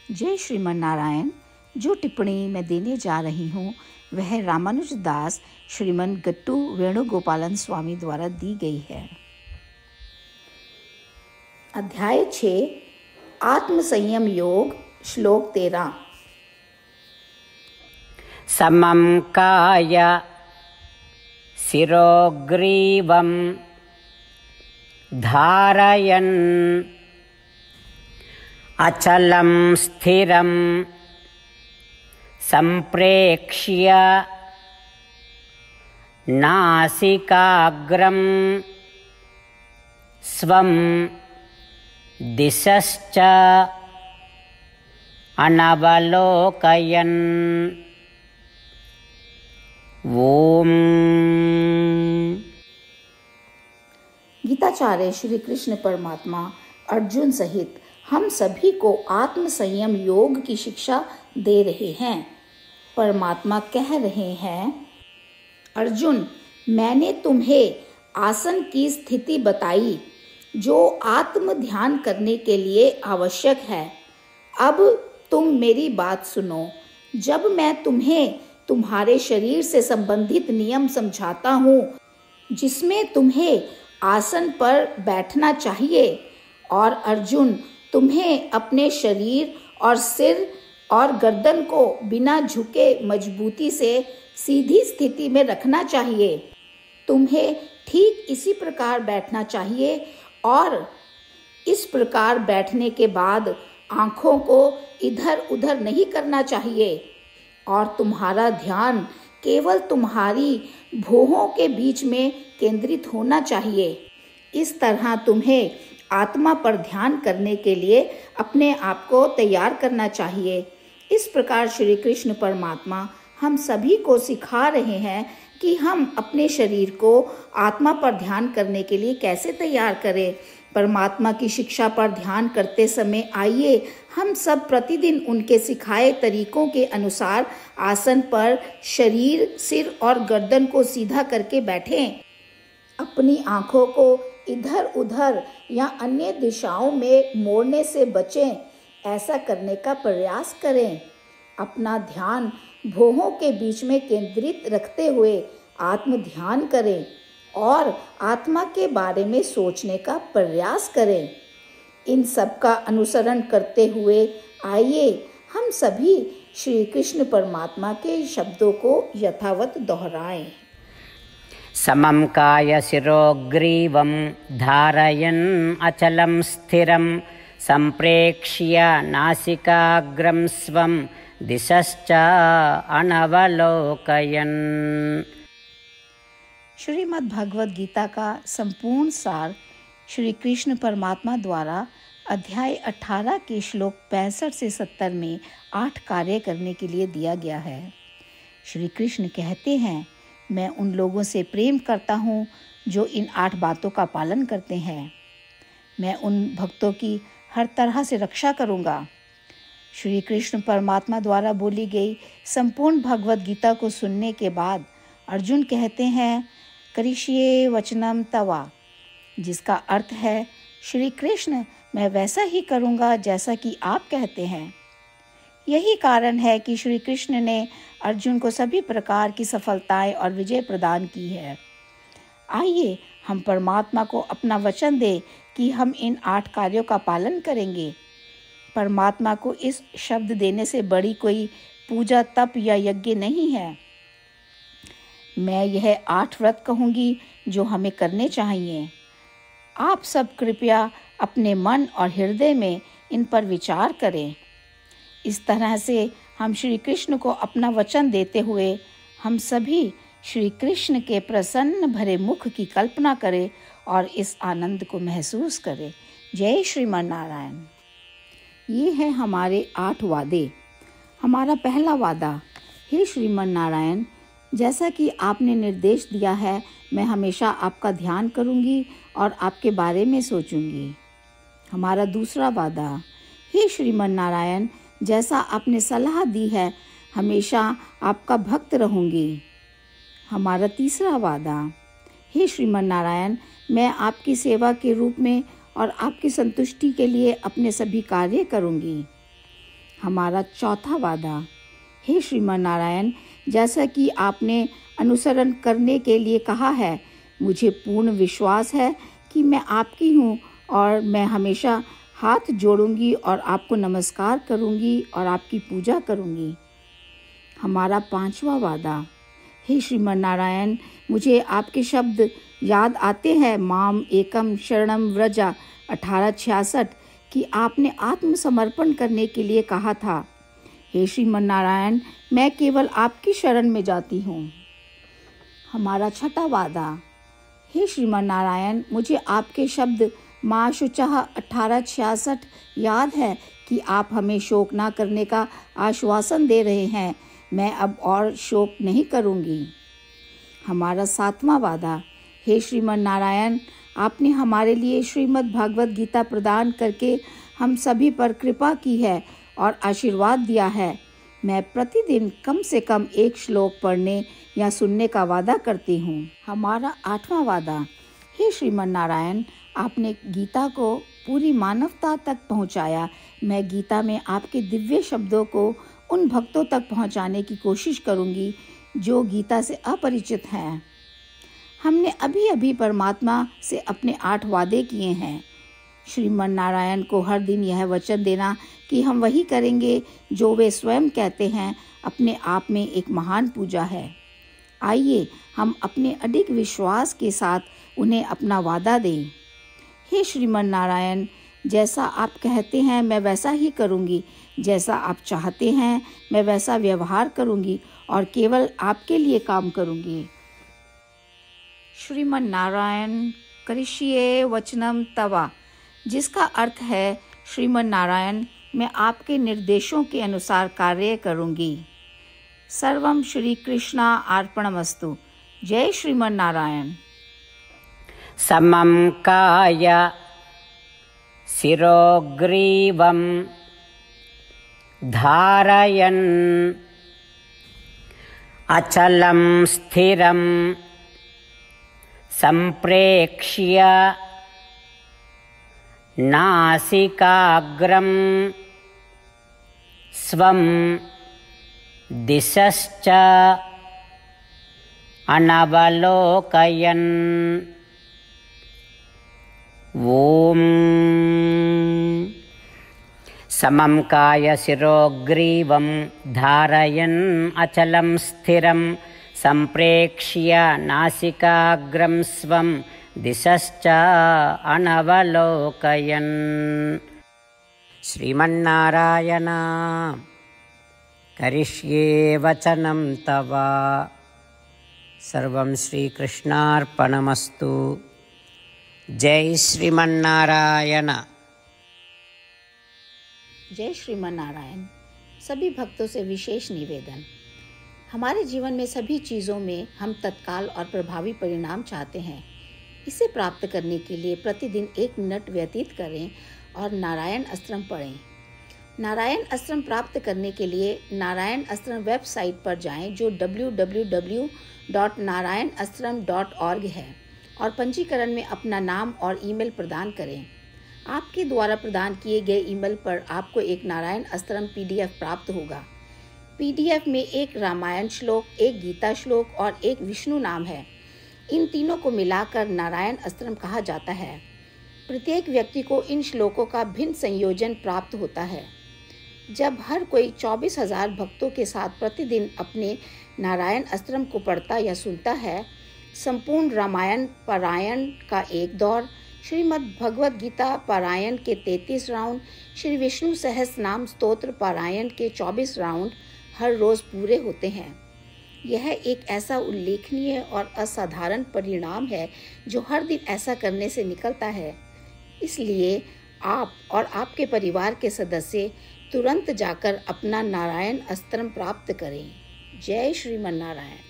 जय श्रीमन नारायण। जो टिप्पणी मैं देने जा रही हूँ वह रामानुज दास श्रीमन गट्टू वेणुगोपालन स्वामी द्वारा दी गई है। अध्याय 6 आत्म संयम योग, श्लोक 13। समं काय शिरोग्रीवं धारयन् अचलं स्थिरं संप्रेक्ष्य नासिकाग्रं स्वं दिशश्च अनवलोकयन्। ओम। गीताचार्य श्री कृष्ण परमात्मा अर्जुन सहित हम सभी को आत्म संयम योग की शिक्षा दे रहे हैं। परमात्मा कह रहे हैं, अर्जुन, मैंने तुम्हें आसन की स्थिति बताई जो आत्म ध्यान करने के लिए आवश्यक है। अब तुम मेरी बात सुनो। जब मैं तुम्हें तुम्हारे शरीर से संबंधित नियम समझाता हूँ, जिसमें तुम्हें आसन पर बैठना चाहिए, और अर्जुन, तुम्हें अपने शरीर और सिर और गर्दन को बिना झुके मजबूती से सीधी स्थिति में रखना चाहिए। तुम्हें ठीक इसी प्रकार बैठना चाहिए और इस प्रकार बैठने के बाद आँखों को इधर उधर नहीं करना चाहिए और तुम्हारा ध्यान केवल तुम्हारी भौहों के बीच में केंद्रित होना चाहिए। इस तरह तुम्हें आत्मा पर ध्यान करने के लिए अपने आप को तैयार करना चाहिए। इस प्रकार श्री कृष्ण परमात्मा हम सभी को सिखा रहे हैं कि हम अपने शरीर को आत्मा पर ध्यान करने के लिए कैसे तैयार करें। परमात्मा की शिक्षा पर ध्यान करते समय आइए हम सब प्रतिदिन उनके सिखाए तरीकों के अनुसार आसन पर शरीर, सिर और गर्दन को सीधा करके बैठें। अपनी आँखों को इधर उधर या अन्य दिशाओं में मोड़ने से बचें। ऐसा करने का प्रयास करें। अपना ध्यान भौहों के बीच में केंद्रित रखते हुए आत्म ध्यान करें और आत्मा के बारे में सोचने का प्रयास करें। इन सब का अनुसरण करते हुए आइए हम सभी श्री कृष्ण परमात्मा के शब्दों को यथावत दोहराएं। समं काय शिरोग्रीवं धारयन् अचलं स्थिरं संप्रेक्ष्य नासिकाग्रं स्वं दिशश्च अनवलोकयन्। श्रीमद् भगवद गीता का संपूर्ण सार श्री कृष्ण परमात्मा द्वारा अध्याय 18 के श्लोक 65 से 70 में 8 कार्य करने के लिए दिया गया है। श्री कृष्ण कहते हैं, मैं उन लोगों से प्रेम करता हूँ जो इन 8 बातों का पालन करते हैं। मैं उन भक्तों की हर तरह से रक्षा करूँगा। श्री कृष्ण परमात्मा द्वारा बोली गई संपूर्ण भगवद गीता को सुनने के बाद अर्जुन कहते हैं, करिष्ये वचनम तवा, जिसका अर्थ है, श्री कृष्ण, मैं वैसा ही करूँगा जैसा कि आप कहते हैं। यही कारण है कि श्री कृष्ण ने अर्जुन को सभी प्रकार की सफलताएं और विजय प्रदान की है। आइए हम परमात्मा को अपना वचन दें कि हम इन 8 कार्यों का पालन करेंगे। परमात्मा को इस शब्द देने से बड़ी कोई पूजा, तप या यज्ञ नहीं है। मैं यह 8 व्रत कहूँगी जो हमें करने चाहिए। आप सब कृपया अपने मन और हृदय में इन पर विचार करें। इस तरह से हम श्री कृष्ण को अपना वचन देते हुए हम सभी श्री कृष्ण के प्रसन्न भरे मुख की कल्पना करें और इस आनंद को महसूस करें। जय श्रीमन नारायण। ये है हमारे 8 वादे। हमारा पहला वादा, हे श्रीमन नारायण, जैसा कि आपने निर्देश दिया है, मैं हमेशा आपका ध्यान करूंगी और आपके बारे में सोचूंगी। हमारा दूसरा वादा, हे श्रीमन नारायण, जैसा आपने सलाह दी है, हमेशा आपका भक्त रहूंगी। हमारा तीसरा वादा, हे श्रीमन नारायण, मैं आपकी सेवा के रूप में और आपकी संतुष्टि के लिए अपने सभी कार्य करूंगी। हमारा चौथा वादा। हे श्रीमन नारायण, जैसा कि आपने अनुसरण करने के लिए कहा है, मुझे पूर्ण विश्वास है कि मैं आपकी हूँ और मैं हमेशा हाथ जोड़ूंगी और आपको नमस्कार करूंगी और आपकी पूजा करूंगी। हमारा पांचवा वादा। हे श्रीमन नारायण, मुझे आपके शब्द याद आते हैं, माम एकम शरणम व्रजा 1866, कि आपने आत्मसमर्पण करने के लिए कहा था। हे श्रीमन नारायण, मैं केवल आपकी शरण में जाती हूँ। हमारा छठा वादा। हे श्रीमन नारायण, मुझे आपके शब्द माँ शुचः 1866 याद है कि आप हमें शोक ना करने का आश्वासन दे रहे हैं। मैं अब और शोक नहीं करूँगी। हमारा सातवां वादा। हे श्रीमन नारायण, आपने हमारे लिए श्रीमद् भागवत गीता प्रदान करके हम सभी पर कृपा की है और आशीर्वाद दिया है। मैं प्रतिदिन कम से कम एक श्लोक पढ़ने या सुनने का वादा करती हूँ। हमारा आठवां वादा। हे श्रीमन नारायण, आपने गीता को पूरी मानवता तक पहुँचाया। मैं गीता में आपके दिव्य शब्दों को उन भक्तों तक पहुँचाने की कोशिश करूँगी जो गीता से अपरिचित हैं। हमने अभी अभी परमात्मा से अपने 8 वादे किए हैं। श्रीमन नारायण को हर दिन यह वचन देना कि हम वही करेंगे जो वे स्वयं कहते हैं, अपने आप में एक महान पूजा है। आइए हम अपने अडिग विश्वास के साथ उन्हें अपना वादा दें। हे श्रीमन नारायण, जैसा आप कहते हैं मैं वैसा ही करूँगी, जैसा आप चाहते हैं मैं वैसा व्यवहार करूँगी और केवल आपके लिए काम करूँगी। श्रीमन नारायण करिष्ये वचनम तवा, जिसका अर्थ है, श्रीमन नारायण, मैं आपके निर्देशों के अनुसार कार्य करूँगी। सर्वम श्री कृष्णा अर्पणमस्तु। जय श्रीमन नारायण। समं काय शिरोग्रीवं धारयन् अचलं स्थिरं संप्रेक्ष्य नासिकाग्रं स्वं दिशश्च अनवलोकयन् ॐ समं कायशिरोग्रीवं धारयन् अचलं स्थिरं संप्रेक्ष्य नासिकाग्रं स्वं दिशश्च अनवलोकयन्। श्रीमन्नारायण करिष्ये वचनं तव। सर्वं श्रीकृष्णार्पणमस्तु। जय श्रीमन्नारायण। जय श्रीमन नारायण। सभी भक्तों से विशेष निवेदन। हमारे जीवन में सभी चीज़ों में हम तत्काल और प्रभावी परिणाम चाहते हैं। इसे प्राप्त करने के लिए प्रतिदिन 1 मिनट व्यतीत करें और नारायण अस्त्रम पढ़ें। नारायण अस्त्रम प्राप्त करने के लिए नारायण अस्त्रम वेबसाइट पर जाएं, जो www.narayanastram.org है, और पंजीकरण में अपना नाम और ईमेल प्रदान करें। आपके द्वारा प्रदान किए गए ईमेल पर आपको एक नारायण अस्त्रम PDF प्राप्त होगा। PDF में 1 रामायण श्लोक, 1 गीता श्लोक और 1 विष्णु नाम है। इन तीनों को मिलाकर नारायण अस्त्रम कहा जाता है। प्रत्येक व्यक्ति को इन श्लोकों का भिन्न संयोजन प्राप्त होता है। जब हर कोई 24,000 भक्तों के साथ प्रतिदिन अपने नारायण अस्त्रम को पढ़ता या सुनता है, संपूर्ण रामायण पारायण का 1 दौर, श्रीमद् भगवद गीता पारायण के 33 राउंड, श्री विष्णु सहस्त्र नाम स्तोत्र पारायण के 24 राउंड हर रोज पूरे होते हैं। यह एक ऐसा उल्लेखनीय और असाधारण परिणाम है जो हर दिन ऐसा करने से निकलता है। इसलिए आप और आपके परिवार के सदस्य तुरंत जाकर अपना नारायण अस्त्रम प्राप्त करें। जय श्रीमन नारायण।